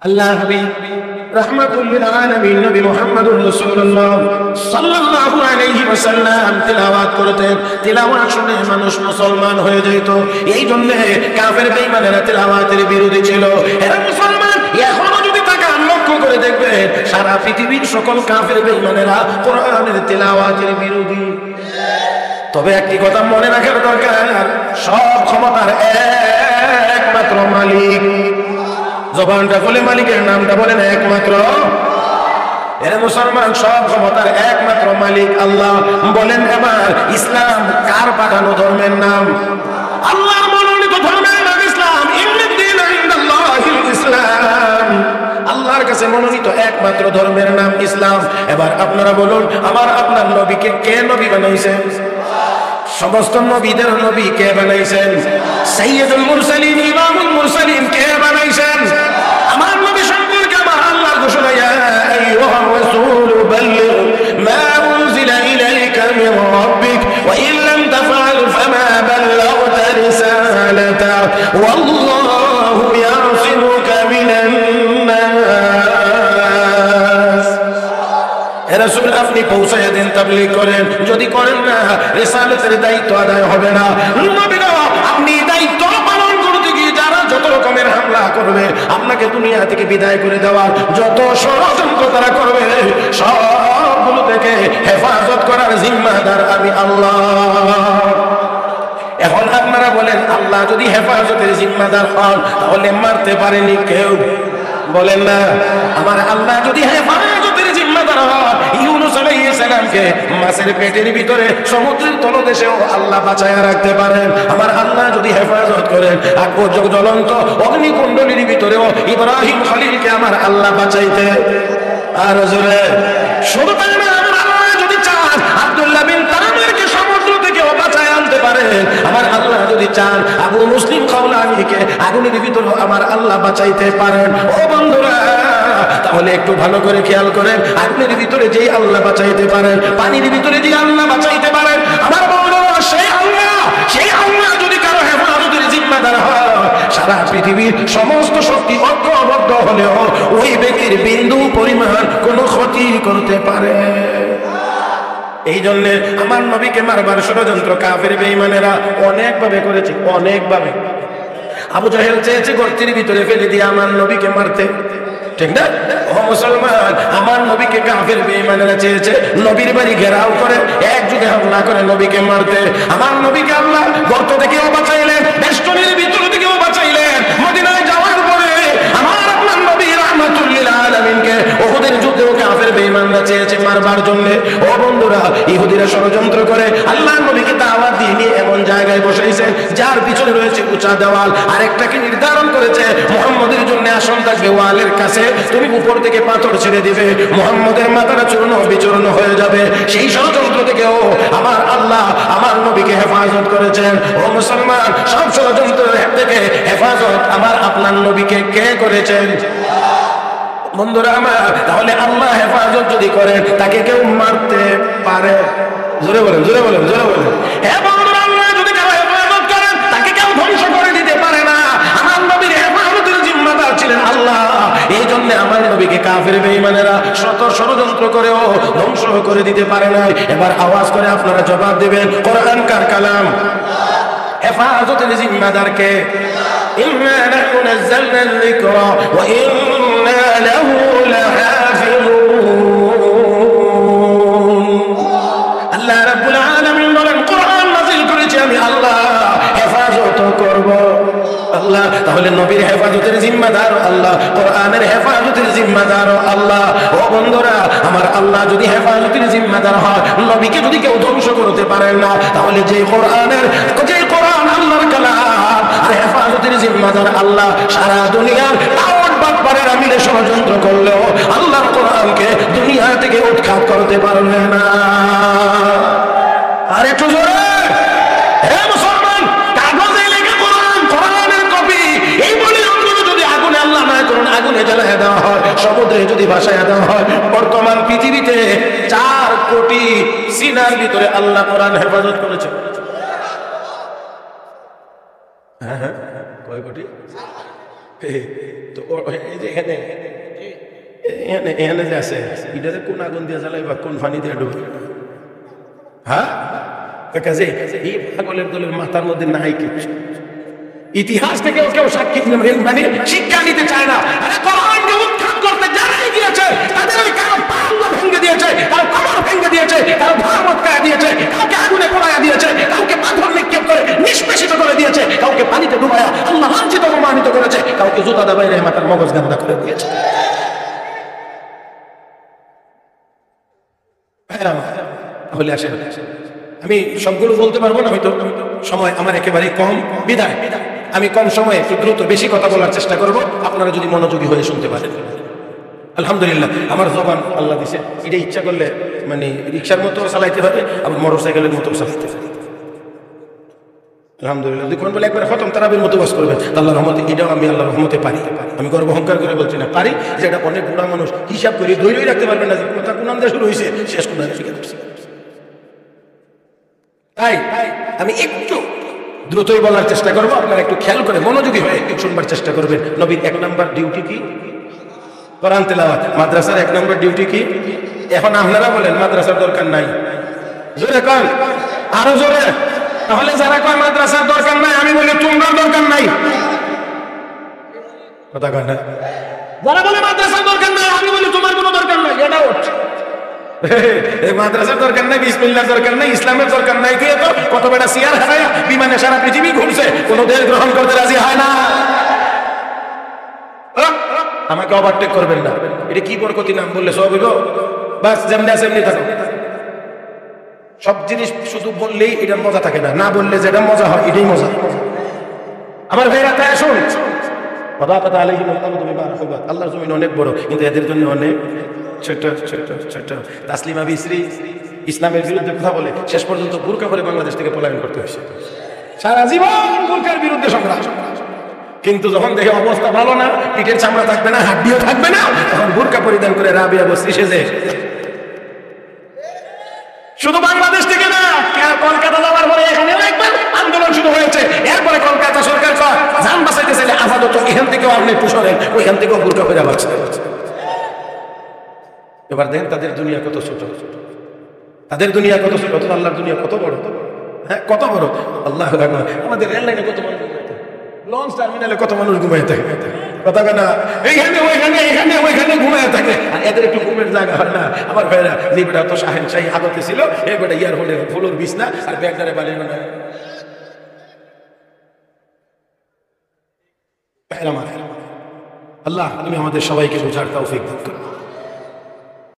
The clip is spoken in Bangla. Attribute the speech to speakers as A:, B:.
A: আল্লাহ হাবিব রাহমাতুল লিল আলামিন নবী মুহাম্মদুর রাসূলুল্লাহ সাল্লাল্লাহু আলাইহি ওয়াসাল্লাম তিলাওয়াত করতেন। তিলাওয়াত শুনে মানুষ মুসলমান হয়ে যেত। এই জন্য কাফের বেঈমানেরা তিলাওয়াতের বিরোধী ছিল। এরা মুসলমান এখনো যদি তাকান লক্ষ্য করে দেখবেন সারা পৃথিবীর সকল কাফের বেঈমানেরা কোরআনের তিলাওয়াতের বিরোধী। তবে একটি কথা মনে রাখার দরকার, সব ক্ষমতার একমাত্র মালিক। জবানটা বলে মালিকের নামটা বলেন একমাত্র। এর মুসলমান সব ক্ষমতার একমাত্র মালিক আল্লাহ। বলেন এবার ইসলাম কার পাঠানো ধর্মের নাম? আল্লাহর মনোনীত ধর্মের নাম ইসলাম। ইসলাম আল্লাহর কাছে মনোনীত একমাত্র ধর্মের নাম ইসলাম। এবার আপনারা বলুন, আমার আপনার নবীকে কে নবী বানাইছেন? সমস্ত নবীদের নবী কে বানাইছেন? সাইয়্যিদুল মুরসালিন ইমামুল মুরসালিন কে বানাইছেন? আমার নবী সম্পর্কে আমার আল্লাহর ঘোষণা, ইয়া আইয়ুহার রাসূলু বাল্লিগ মা উনজিলা ইলাইকা মিন রাব্বিক ওয়া ইন লাম তাফআল ফামা বাল্লাগতা রিসালাতা ওয়াল্লাহু ইয়াসিমুকা মিনান নাস। হে রাসূল, আপনি পৌঁছায়া দেন, তাবলীগ করেন। যদি করেন না, রিসালাতের দায়িত্ব আদায় হবে না। নবী গো, আপনি দায়িত্ব পালন করতে গিয়ে যারা যত রকমের হামলা করবে, আপনাকে দুনিয়া থেকে বিদায় করে দেওয়ার যত ষড়যন্ত্র তারা করবে, সবগুলো থেকে হেফাজত করার জিম্মাদার আমি আল্লাহ। এখন আপনারা বলেন, আল্লাহ যদি হেফাজতের জিম্মাদার হন তাহলে মারতে পারেনি কেউ? বলেন না। আমার আল্লাহ যদি হেফাজতের জিম্মাদার হন, ইউনূস আলাইহিস সালামকে মাছের পেটের ভিতরে সমুদ্রের তলদেশেও আল্লাহ বাঁচায়া রাখতে পারেন। আমার আল্লাহ যদি হেফাজত করেন, আকবর্জক জ্বলন্ত অগ্নিকুণ্ডলীর ভিতরেও ইব্রাহিম খলিলকে আমার আল্লাহ বাঁচাইতে আর জোরে। শুধু তাই না, আমার আল্লাহ যদি চান আব্দুল্লাহ বিন তামিরকে সমুদ্র থেকে বাঁচায় আনতে পারেন। আমার আল্লাহ যদি চান আবু মুসলিম খাওলানিকে আগুনের ভিতরে আমার আল্লাহ বাঁচাইতে পারেন। ও বন্ধুরা, তাহলে একটু ভালো করে খেয়াল করেন, আগুনের ভিতরে যেই আল্লাহ বাঁচাইতে পারেন, পানির ভিতরে যে আল্লাহ বাঁচাইতে পারেন, আমার বন্ধুরা সেই আল্লাহ যদি কারো হেফাজতের জিম্মাদার হয়, সারা পৃথিবীর সমস্ত শক্তি ঐক্যবদ্ধ হলেও ওই ব্যক্তির বিন্দু পরিমাণ কোনো ক্ষতি করতে পারে। এই জন্য আমার নবীকে মারবার ষড়যন্ত্র কাফের বেঈমানেরা অনেকভাবে করেছে, অনেকভাবে। আবু জাহেল চেয়েছে গর্তের ভিতরে ফেলে দিয়ে আমার নবীকে মারতে, ঠিক না? ও মুসলমান, আমার নবীকে কাফের বেঈমানেরা চেয়েছে নবীর বাড়ি ঘেরাও করে একযুগে হামলা করে নবীকে মারতে। আমার নবীকে আল্লাহ গর্ত থেকেও বাঁচাইলেন, বেষ্টনীর ভিতর থেকেও বাঁচাইলেন। মদিনায় যাওয়ার পরে আমার আপনার নবী রাহমাতুল লিল আলামিনকে উহুদের যুদ্ধেও কাফের বেঈমানরা চেয়েছে মারবার জন্য। ও বন্ধুরা, ইহুদিরা ষড়যন্ত্র করে আল্লাহ নবীকে দাওয়াত দিয়ে নিয়ে এমন জায়গায় বসাইছে যার পিছনে রয়েছে উঁচা দেওয়াল। আরেকটাকে নির্ধারণ করেছে মুহাম্মদের জন্য আসন থাকবে ওয়ালের কাছে, তুমি উপর থেকে পাথর ছেড়ে দিবে, মুহাম্মদের মাথাটা চূর্ণ বিচূর্ণ হয়ে যাবে। সেই ষড়যন্ত্র থেকেও আমার আল্লাহ আমার নবীকে হেফাজত করেছেন। ও মুসলমান, সব ষড়যন্ত্র থেকে হেফাজত আমার আপনার নবীকে কে করেছেন? বন্ধুরা আমার, তাহলে আল্লাহ হেফাজত যদি করেন তাকে কেউ মারতে পারে? জোরে বলেন, জোরে বলেন, জোরে বলেন। হ্যাঁ বন্ধুরা, আল্লাহ যদি কারো হেফাজত করেন তাকে কেউ ধ্বংস করে দিতে পারে না। আমার নবীর হেফাজতের জিম্মাদার ছিলেন আল্লাহ। এই জন্য আমার নবীকে কাফের বেঈমানেরা শত ষড়যন্ত্র করেও ধ্বংস করে দিতে পারে না। এবার আওয়াজ করে আপনারা জবাব দেবেন, কোরআন কার কালাম? হেফাজতের জিম্মাদার কে? ইন্না নাহনু নাযালনা যিকরা ওয়া ইন্না লাহু লাহাফিজুন। আল্লাহ রাব্বুল আলামিন বলেন, কোরআন নাযিল করেছি আমি আল্লাহ, হেফাজত করব আল্লাহ। তাহলে নবীর হেফাজতের জিম্মাদার আল্লাহ, কোরআনের হেফাজতের জিম্মাদার আল্লাহ। ও বন্ধুরা, আমার আল্লাহ যদি হেফাজতের জিম্মাদার হয়, নবীকে যদি কেউ ধ্বংস করতে পারেন না, তাহলে যে কোরআন আল্লাহর কালাম আর হেফাজতের জিম্মাদার আল্লাহ, সারা দুনিয়ার তাওয়াত বাটপারেরা মিলে ষড়যন্ত্র করলেও আল্লাহর কোরআনকে দুনিয়া থেকে উৎখাত করতে পারবে না। আর একটু জোরে, হে মুসলমান, কাগজে লেখা কোরআন, কোরআনের কপি, এই বলে অন্তত যদি আগুনে আল্লাহ না করুন আগুনে জ্বালায় দেওয়া হয়, সমুদ্রে যদি ভাসায় দেওয়া হয়, বর্তমান পৃথিবীতে 4 কোটি সিনার ভিতরে আল্লাহ কোরআন হেফাজত করেছে। কয় কোটি? তো এই যে এখানে এখানে যে আছে এটাতে কোন আগুন দিয়ে জ্বালাই বা কোন পানি দিয়ে ডুবে? হ্যাঁ কাজে এই পাগলের দলের মাথার মধ্যে নাই কিছু। ইতিহাস থেকে কেউ সাক্ষী মানে শিক্ষা নিতে চায় না। আরে কোরআনকে উৎখাত করতে যারাই গিয়েছে তাদের ওই কারো পা ভেঙে দিয়েছে, কারো কোমর ভেঙে দিয়েছে, কারো ঘর মটকায়া দিয়েছে, কাউকে আগুনে পোড়ায়া দিয়েছে, কাউকে পাথর নিক্ষেপ করে নিষ্পেষিত করে দিয়েছে, কাউকে পানিতে ডুবায়া আল্লাহ লাঞ্ছিত অপমানিত করেছে, কাউকে জুতা দাবাই রেখে মাথার মগজ গান্দা করে দিয়েছে। তাহলে আসেন, আমি সবগুলো বলতে পারবো না, হয়তো সময় আমার একেবারে কম বিদায় আমি কম সময়ে একটু দ্রুত বেশি কথা বলার চেষ্টা করব, আপনারা যদি মনোযোগী হয়ে শুনতে পারেন। আলহামদুলিল্লাহ আমার জবান আল্লাহ দিছে, এটা ইচ্ছা করলে মানে রিক্সার মতো চালাইতে পারে, আবার মোটর সাইকেলের মতো চালাইতে পারে। আলহামদুলিল্লাহ দুখন বলে একবার খতম তারাবির মতো বাস করবেন আল্লাহর রহমতে, এটাও আমি আল্লাহর রহমতে পারি। আমি গর্ব অহংকার করে বলছি না, পারি। যে এটা অনেক বুড়া মানুষ হিসাব করি ধৈর্যই রাখতে পারবেন না যে কথা কোন আন্দাজ শুরু হয়েছে শেষ কোন শিখে যাচ্ছে। তাই আমি একটু দ্রুতই বলার চেষ্টা করবো, আপনারা একটু খেয়াল করে মনোযোগী হয়ে একটু শুনবার চেষ্টা করবেন। নবীর 1 নম্বর ডিউটি কি? কোরআন তেলাওয়াত। মাদ্রাসার 1 নম্বর ডিউটি কি? এখন আপনারা বলেন মাদ্রাসার দরকার নাই, জোরে কন, আরো জোরে। তাহলে যারা কয় মাদ্রাসার দরকার নাই, আমি বলি তোমরা দরকার নাই। কথা কয় না? যারা বলে মাদ্রাসার দরকার নাই, আমি বলি তোমার কোনো দরকার নাই। এটা ওঠ, মাদ্রাসার দরকার নাই, বিসমিল্লাহর দরকার নাই, ইসলামের দরকার নাই। কে তো কত বড় সিয়ার হারায়া বিমানে সারা পৃথিবী ঘুরছে, কোনো দেশ গ্রহণ করতে রাজি হয় না। আমাকে ওভারটেক করবেন না, এটা কি বরকতি নাম বললে সব হইব? বাস যেমনি আছে এমনি থাকো। সব জিনিস শুধু বললেই এটার মজা থাকে না, না বললে যেটা মজা হয় এটাই মজা। আমার ভাইরা তাই শুন, আল্লাহর জমিন অনেক বড়, কিন্তু এদের জন্য অনেক ছোট ছোট ছোট। তাসলিমা বিসরি ইসলামের বিরুদ্ধে কথা বলে শেষ পর্যন্ত বুরকা পরে বাংলাদেশ থেকে পলায়ন করতে হয়েছে। সারা জীবন বুরকার বিরুদ্ধে সংগ্রাম, কিন্তু যখন দেখে অবস্থা ভালো না, পিঠের চামড়া থাকবে না, হাড্ডিও থাকবে না, তখন বুরকা পরিধান করে রাবিয়া বস্তি সেজে শুধু বাংলাদেশ থেকে না, কলকাতা যাওয়ার পরে এখানে একবার আন্দোলন শুরু হয়েছে। এরপরে কলকাতা সরকার যান বাঁচাইতে চাইলে আপাতত এখান থেকেও আপনি একটু সরেন, ওইখান থেকেও বুরকা পরে বাঁচতে। এবার দেখেন তাদের দুনিয়া কত ছোট, তাদের দুনিয়া কত ছোট, আল্লাহর দুনিয়া কত বড়। হ্যাঁ কত বড়। আল্লাহ আমাদের রেল লাইনে কত মানুষ, লঞ্চ টার্মিনালে কত মানুষ ঘুমায় থাকে, কথা না এইখানে ওইখানে এখানে ওইখানে ঘুমায় থাকে, আর এদের একটু ঘুমের জায়গা হয় না। আমার ভাইরা যে বেটা তো শাহেনশাহী আদতে ছিল, এই বেটা ইয়ারফোনের ফুলোর বিছনা আর ব্যাগদারে বালির বানায়। আল্লাহ তুমি আমাদের সবাইকে বোঝার তৌফিক দান করো।